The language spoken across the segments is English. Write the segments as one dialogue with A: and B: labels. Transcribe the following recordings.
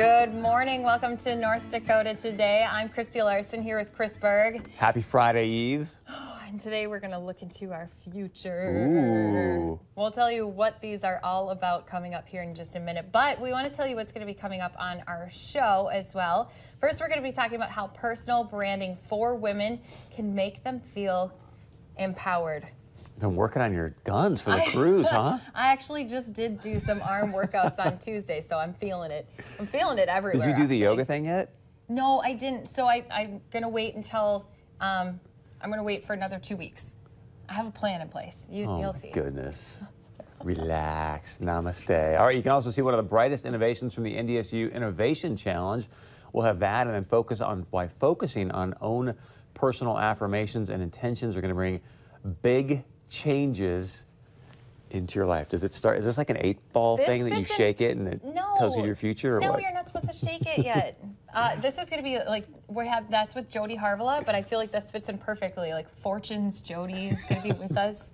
A: Good morning. Welcome to North Dakota Today. I'm Kristi Larson here with Chris Berg.
B: Happy Friday Eve.
A: And today we're going to look into our future.
B: Ooh.
A: We'll tell you what these are all about coming up here in just a minute. But we want to tell you what's going to be coming up on our show as well. First, we're going to be talking about how personal branding for women can make them feel empowered.
B: Been working on your guns for the cruise, huh?
A: I actually just did do some arm workouts on Tuesday, so I'm feeling it. I'm feeling it everywhere.
B: Did you do the yoga thing yet?
A: No, I didn't. So I'm going to wait until, I'm going to wait for another 2 weeks. I have a plan in place. You'll see.
B: Goodness. Relax. Namaste. All right, you can also see one of the brightest innovations from the NDSU Innovation Challenge. We'll have that and then focus on why focusing on own personal affirmations and intentions are going to bring big changes into your life. Does it start? Is this like an 8-ball thing that you shake it and it tells you your future? Or
A: no,
B: what?
A: You're not supposed to shake it yet. This is going to be like that's with Jody Harvilla, but I feel like this fits in perfectly. Like Fortune's Jody is going to be with us.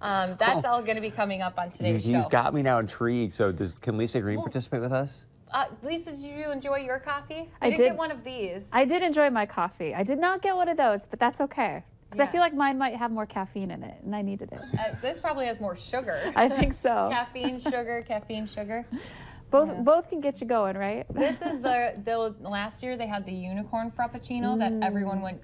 A: That's all going to be coming up on today's show.
B: You've got me now intrigued. So can Lisa Green participate with us?
A: Lisa, did you enjoy your coffee?
C: I
A: did get one of these.
C: I did enjoy my coffee. I did not get one of those, but that's okay. Because I feel like mine might have more caffeine in it, and I needed it.
A: This probably has more sugar.
C: I think so.
A: Caffeine, sugar.
C: Both can get you going, right?
A: This is the last year they had the unicorn frappuccino that everyone went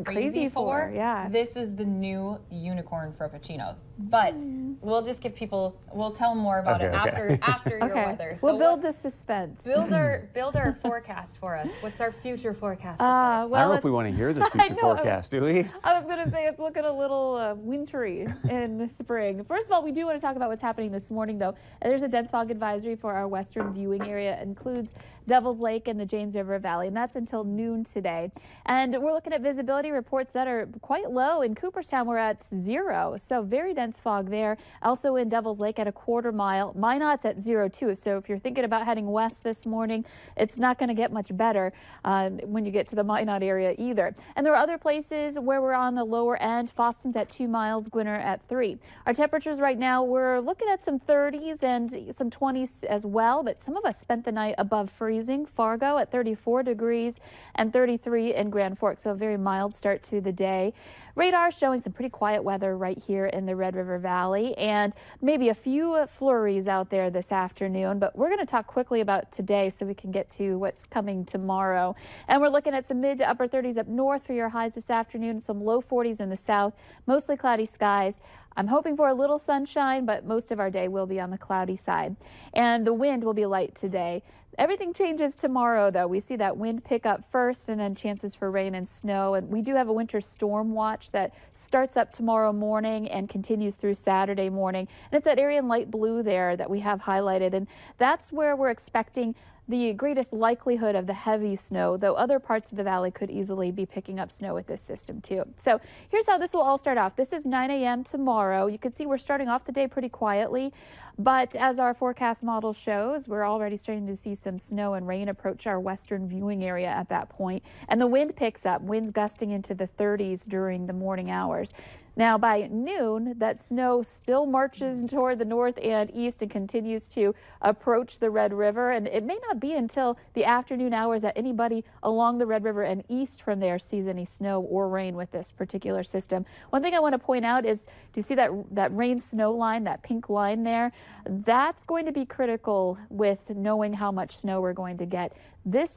A: crazy for.
C: Yeah.
A: This is the new unicorn frappuccino. But we'll just give people, we'll tell them more about it after your weather.
C: So we'll build the suspense.
A: Build our forecast for us. What's our future forecast?
C: Well,
B: I don't know if we want to hear this future forecast, do we?
C: I was going to say it's looking a little wintry in the spring. First of all, we do want to talk about what's happening this morning, though. There's a dense fog advisory for our western viewing area. It includes Devil's Lake and the James River Valley, and that's until noon today. And we're looking at visibility reports that are quite low. In Cooperstown, we're at 0, so very dense fog there. Also in Devil's Lake at a 1/4 mile. Minot's at 0 too. So if you're thinking about heading west this morning, it's not going to get much better when you get to the Minot area either. And there are other places where we're on the lower end. Foston's at 2 miles, Gwinner at 3. Our temperatures right now, we're looking at some 30s and some 20s as well, but some of us spent the night above freezing. Fargo at 34 degrees and 33 in Grand Forks, so a very mild start to the day. Radar showing some pretty quiet weather right here in the Red River Valley and maybe a few flurries out there this afternoon. But we're going to talk quickly about today so we can get to what's coming tomorrow. And we're looking at some mid to upper 30s up north for your highs this afternoon, some low 40s in the south, mostly cloudy skies. I'm hoping for a little sunshine, but most of our day will be on the cloudy side. And the wind will be light today. Everything changes tomorrow, though. We see that wind pick up first and then chances for rain and snow. And we do have a winter storm watch that starts up tomorrow morning and continues through Saturday morning. And it's that area in light blue there that we have highlighted. And that's where we're expecting the greatest likelihood of the heavy snow, though other parts of the valley could easily be picking up snow with this system too. So here's how this will all start off. This is 9 a.m. tomorrow. You can see we're starting off the day pretty quietly, but as our forecast model shows, we're already starting to see some snow and rain approach our western viewing area at that point. And the wind picks up, winds gusting into the 30s during the morning hours. Now, by noon, that snow still marches toward the north and east and continues to approach the Red River. And it may not be until the afternoon hours that anybody along the Red River and east from there sees any snow or rain with this particular system. One thing I want to point out is, do you see that rain-snow line, that pink line there? That's going to be critical with knowing how much snow we're going to get.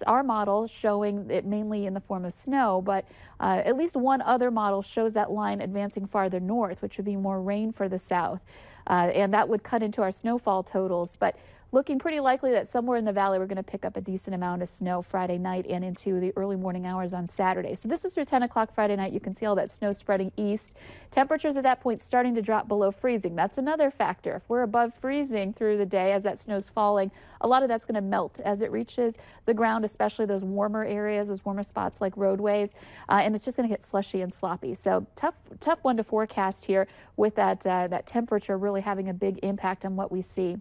C: Our model showing it mainly in the form of snow, but at least one other model shows that line advancing farther north, which would be more rain for the south. And that would cut into our snowfall totals. But looking pretty likely that somewhere in the valley we're going to pick up a decent amount of snow Friday night and into the early morning hours on Saturday. So this is through 10 o'clock Friday night. You can see all that snow spreading east. Temperatures at that point starting to drop below freezing. That's another factor. If we're above freezing through the day as that snow's falling, a lot of that's going to melt as it reaches the ground, especially those warmer areas, those warmer spots like roadways, and it's just going to get slushy and sloppy. So tough one to forecast here with that temperature really having a big impact on what we see.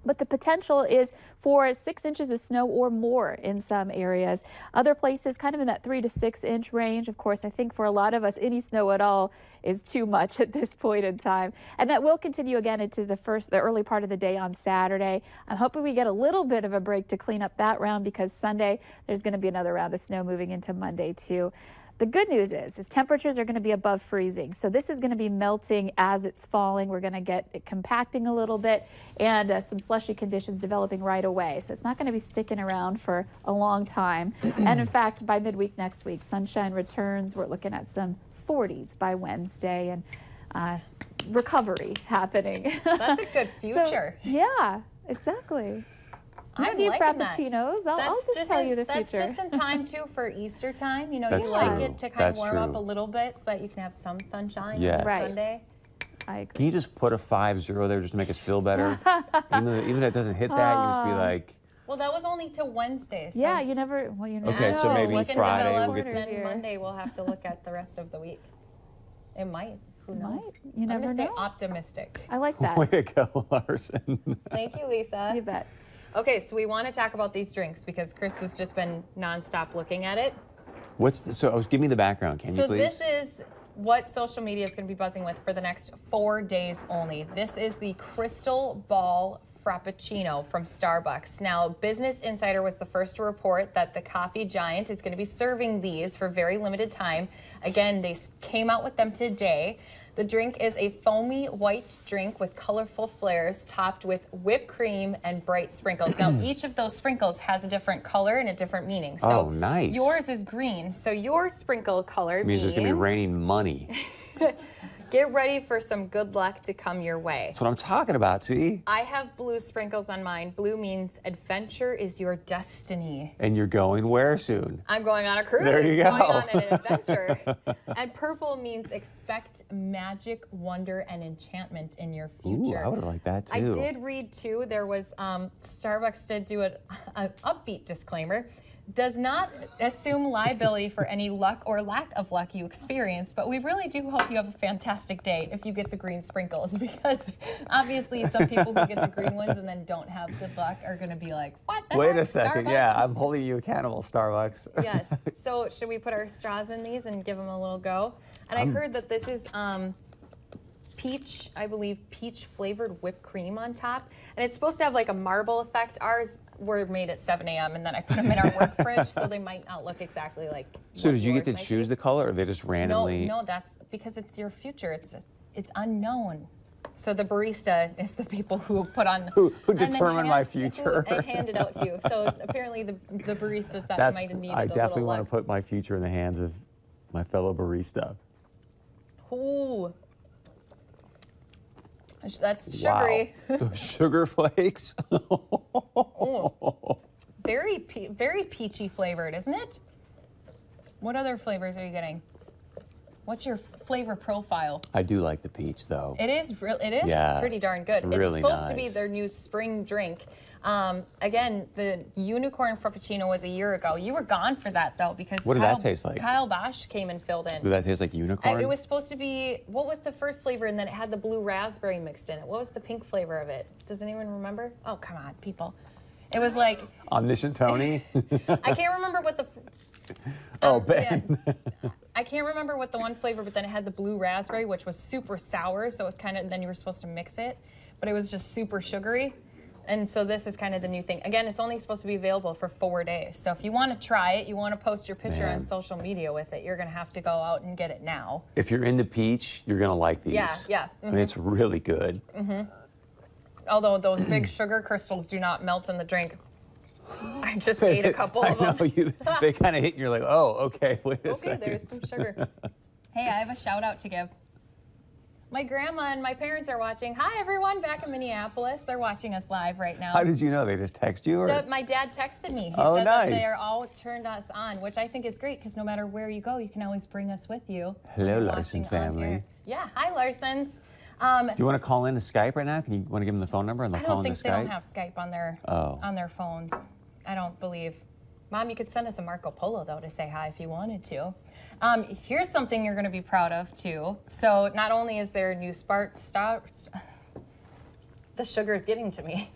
C: but the potential is for 6 inches of snow or more in some areas. Other places kind of in that 3 to 6 inch range. Of course, I think for a lot of us, any snow at all is too much at this point in time. And that will continue again into the early part of the day on Saturday. I'm hoping we get a little bit of a break to clean up that round, because Sunday there's going to be another round of snow moving into Monday too. The good news is temperatures are going to be above freezing. So this is going to be melting as it's falling. We're going to get it compacting a little bit, and some slushy conditions developing right away. So it's not going to be sticking around for a long time. And in fact, by midweek next week, sunshine returns. We're looking at some 40s by Wednesday, and recovery happening.
A: That's a good future.
C: So, yeah, exactly. I don't need frappuccinos. I'll just tell you the future.
A: That's just in time, too, for Easter time. You know,
B: That's
A: you like
B: true.
A: it to kind of
B: That's
A: warm
B: true.
A: up a little bit so that you can have some sunshine
B: Yes.
A: on
C: Right.
A: Sunday.
C: I agree.
B: Can you just put a 50 there just to make us feel better? even if it doesn't hit that, you just be like,
A: Well, that was only till Wednesday. So
C: Yeah, you never know.
B: Okay, so maybe
A: we can
B: Friday
A: develop,
B: we'll get
A: then
C: here.
A: Monday we'll have to look at the rest of the week. It might. Who knows?
C: Might. You
A: I'm
C: never
A: going to stay
C: know.
A: optimistic.
C: I like that.
B: way to go, Larson.
A: Thank you, Lisa.
C: You bet.
A: Okay, so we want to talk about these drinks because Chris has just been nonstop looking at it.
B: Give me the background, can you
A: So
B: please?
A: this is what social media is going to be buzzing with for the next 4 days only. This is the Crystal Ball Frappuccino from Starbucks. Now, Business Insider was the first to report that the coffee giant is going to be serving these for very limited time. Again, they came out with them today. The drink is a foamy white drink with colorful flares topped with whipped cream and bright sprinkles. Now, each of those sprinkles has a different color and a different meaning. So
B: Oh, nice.
A: Yours is green. So your sprinkle color
B: means there's going to be raining money.
A: get ready for some good luck to come your way.
B: That's what I'm talking about, see?
A: I have blue sprinkles on mine. Blue means adventure is your destiny.
B: And you're going where soon?
A: I'm going on a cruise.
B: There you
A: Going
B: go.
A: on an adventure. And purple means expect magic, wonder, and enchantment in your
B: Ooh,
A: future.
B: I would like that too.
A: I did read too, there was, Starbucks did do an upbeat disclaimer. Does not assume liability for any luck or lack of luck you experience, but we really do hope you have a fantastic day if you get the green sprinkles, because obviously some people who get the green ones and then don't have good luck are going to be like, what the
B: Wait
A: heck,
B: a second.
A: Starbucks?
B: Yeah, I'm holding you accountable, Starbucks.
A: Yes. So should we put our straws in these and give them a little go? And I heard that this is peach, I believe, peach flavored whipped cream on top. And it's supposed to have like a marble effect. Ours were made at 7 a.m. and then I put them in our work fridge, so they might not look exactly like
B: So
A: what
B: did you get to
A: yours might
B: choose
A: be.
B: the color, or they just randomly?
A: No, that's because it's your future. It's unknown. So the barista is the people who put on
B: Who
A: and then
B: determine my future.
A: and hand it out to you. So apparently the baristas that
B: That's,
A: might have needed
B: I
A: a
B: definitely
A: little
B: want
A: luck.
B: to put my future in the hands of my fellow barista.
A: Ooh. That's sugary.
B: Wow. Those sugar flakes.
A: Ooh. Very peachy flavored, isn't it? What other flavors are you getting? What's your flavor profile?
B: I do like the peach, though.
A: It is
B: Yeah,
A: pretty darn good.
B: it's really
A: supposed to be
B: nice.
A: their new spring drink. Again, the unicorn frappuccino was a year ago. You were gone for that though, because
B: What did that taste like?
A: Kyle Bosch came and filled in.
B: Did that taste like unicorn?
A: It was supposed to be, what was the first flavor? And then it had the blue raspberry mixed in it. What was the pink flavor of it? Does anyone remember? Oh, come on, people. It was like,
B: Omniscient Tony?
A: I can't remember what the...
B: Oh, Ben.
A: yeah. I can't remember what the one flavor, but then it had the blue raspberry, which was super sour. So it was kind of, then you were supposed to mix it, but it was just super sugary. And so this is kind of the new thing. Again, it's only supposed to be available for 4 days. So if you want to try it, you want to post your picture on
B: Man.
A: social media with it, you're going to have to go out and get it now.
B: If you're into peach, you're going to like these.
A: Yeah.
B: I mean, it's really good.
A: Although those big sugar crystals do not melt in the drink. I just ate a couple of them.
B: I know, they kind of hit and you're like, oh, okay, wait a
A: Okay,
B: second.
A: there's some sugar. Hey, I have a shout out to give. My grandma and my parents are watching. Hi, everyone, back in Minneapolis. They're watching us live right now.
B: How did you know? They just text you? Or?
A: My dad texted me. He
B: Oh,
A: said that they
B: nice.
A: are all turned us on, which I think is great because no matter where you go, you can always bring us with you.
B: Hello,
A: Watching
B: Larson
A: on
B: family.
A: air. Yeah, hi, Larsons.
B: Do you want to call in to Skype right now? Can you want to give them the phone number and they'll
A: I
B: call
A: don't
B: in
A: think
B: to
A: they
B: Skype?
A: don't have Skype
B: Oh.
A: on their phones. I don't believe. Mom, you could send us a Marco Polo, though, to say hi if you wanted to. Here's something you're going to be proud of, too. So not only is there new the sugar is getting to me.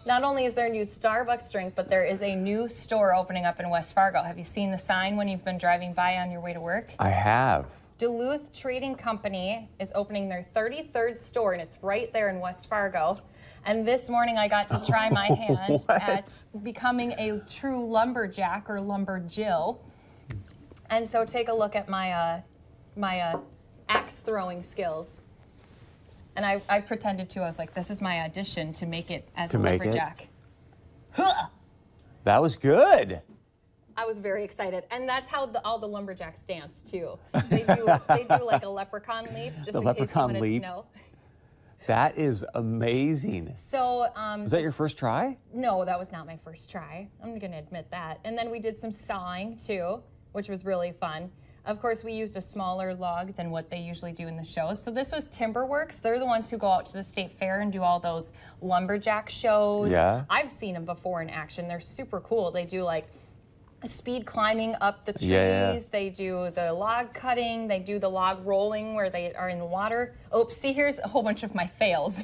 A: Not only is there a new Starbucks drink, but there is a new store opening up in West Fargo. Have you seen the sign when you've been driving by on your way to work?
B: I have.
A: Duluth Trading Company is opening their 33rd store, and it's right there in West Fargo. And this morning I got to try my hand at becoming a true lumberjack or lumberjill. And so take a look at my axe throwing skills. And I pretended to. I was like, this is my audition to make it as a lumberjack.
B: That was good.
A: I was very excited. And that's how all the lumberjacks dance, too. They do like a leprechaun leap, just in case you wanted to know.
B: That is amazing.
A: So,
B: was that your first try?
A: No, that was not my first try. I'm going to admit that. And then we did some sawing, too, which was really fun. Of course, we used a smaller log than what they usually do in the shows. So this was Timberworks. They're the ones who go out to the state fair and do all those lumberjack shows.
B: Yeah.
A: I've seen them before in action. They're super cool. They do like speed climbing up the trees.
B: Yeah.
A: They do the log cutting. They do the log rolling where they are in the water. Oops, see, here's a whole bunch of my fails.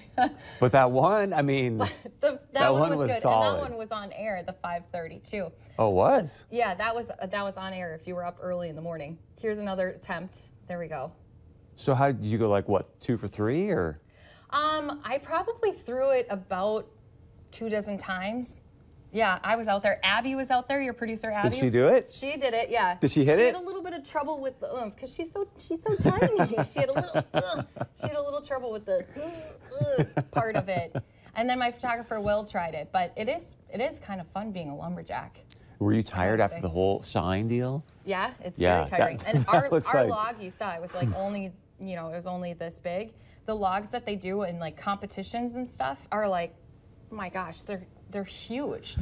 B: But that one, I mean,
A: that one was good.
B: solid.
A: And that one was on air at the 5:30 too.
B: Oh, it was?
A: Yeah, that was on air if you were up early in the morning. Here's another attempt. There we go.
B: So how did you go, like, what, 2 for 3 or?
A: I probably threw it about 2 dozen times. Yeah, I was out there. Abby was out there, your producer Abby.
B: Did she do it?
A: She did it, yeah.
B: Did she hit it?
A: She had a little bit of trouble with the oomph because she's so tiny. She had a little trouble with the part of it. And then my photographer Will tried it, but it is kind of fun being a lumberjack.
B: Were you tired after the whole sign deal?
A: Yeah, it's very tiring. And our
B: like...
A: log, you saw, it was like only, it was only this big. The logs that they do in like competitions and stuff are like, oh my gosh, they're huge.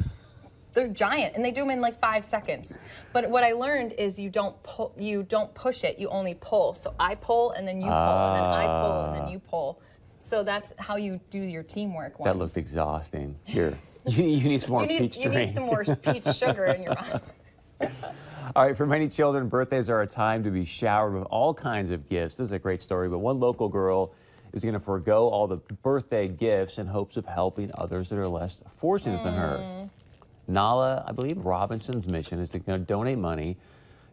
A: They're giant, and they do them in like 5 seconds. But what I learned is you don't push it, you only pull. So I pull, and then you pull, and then I pull, and then you pull. So that's how you do your teamwork.
B: That looked exhausting. Here, you need some more peach drink.
A: You need some more peach sugar in your mouth.
B: All right, for many children, birthdays are a time to be showered with all kinds of gifts. This is a great story, but one local girl is going to forego all the birthday gifts in hopes of helping others that are less fortunate than her. Nala, I believe Robinson's mission is to donate money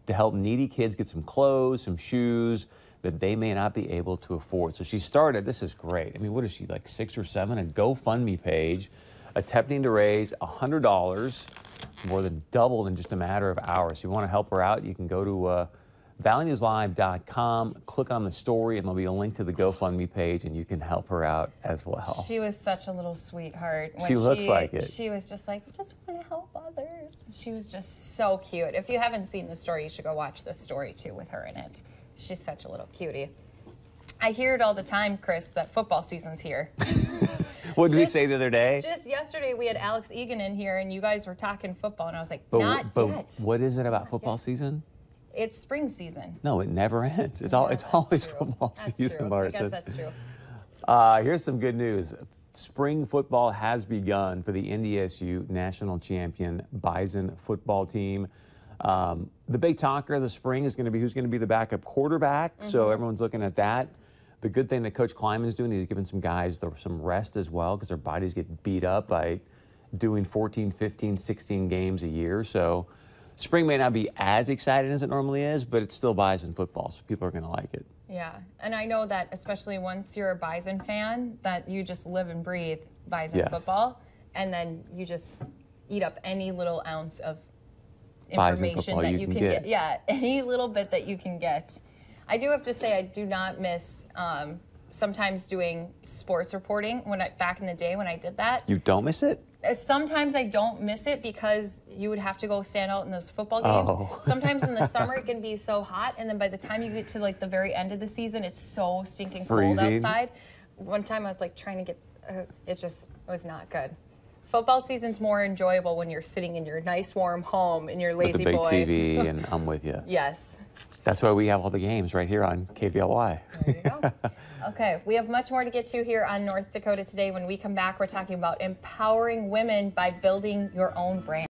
B: to help needy kids get some clothes, some shoes that they may not be able to afford. So she started, this is great. I mean, what is she, like 6 or 7? A GoFundMe page attempting to raise $100, more than doubled in just a matter of hours. If you want to help her out, you can go to valleynewslive.com, click on the story, and there'll be a link to the GoFundMe page, and you can help her out as well.
A: She was such a little sweetheart.
B: She looks like it.
A: She was just like, just want to help others. She was just so cute. If you haven't seen the story, you should go watch the story, too, with her in it. She's such a little cutie. I hear it all the time, Chris, that football season's here.
B: What did we say the other day?
A: Just yesterday, we had Alex Egan in here, and you guys were talking football, and I was like,
B: but
A: yet.
B: What is it about football season?
A: It's spring season.
B: No, it never ends. It's always football season, Larson.
A: I guess that's true.
B: Here's some good news. Spring football has begun for the NDSU national champion Bison football team. The big talker of the spring is going to be who's going to be the backup quarterback. So everyone's looking at that. The good thing that Coach Kleiman is doing is he's giving some guys some rest as well because their bodies get beat up by doing 14, 15, 16 games a year. So spring may not be as exciting as it normally is, but it's still Bison football, so people are going to like it.
A: Yeah, and I know that especially once you're a Bison fan, that you just live and breathe Bison football, and then you just eat up any little ounce of information that you can get. Yeah, any little bit that you can get. I do have to say I do not miss sometimes doing sports reporting back in the day when I did that.
B: You don't miss it?
A: Sometimes I don't miss it because you would have to go stand out in those football games. Sometimes in the summer it can be so hot, and then by the time you get to like the very end of the season, it's so stinking cold outside. One time I was like trying to get, it was not good. Football season's more enjoyable when you're sitting in your nice warm home in your lazy boy.
B: With the big TV, and I'm with you.
A: Yes.
B: That's why we have all the games right here on KVLY.
A: There you go. Okay, we have much more to get to here on North Dakota Today. When we come back, we're talking about empowering women by building your own brand.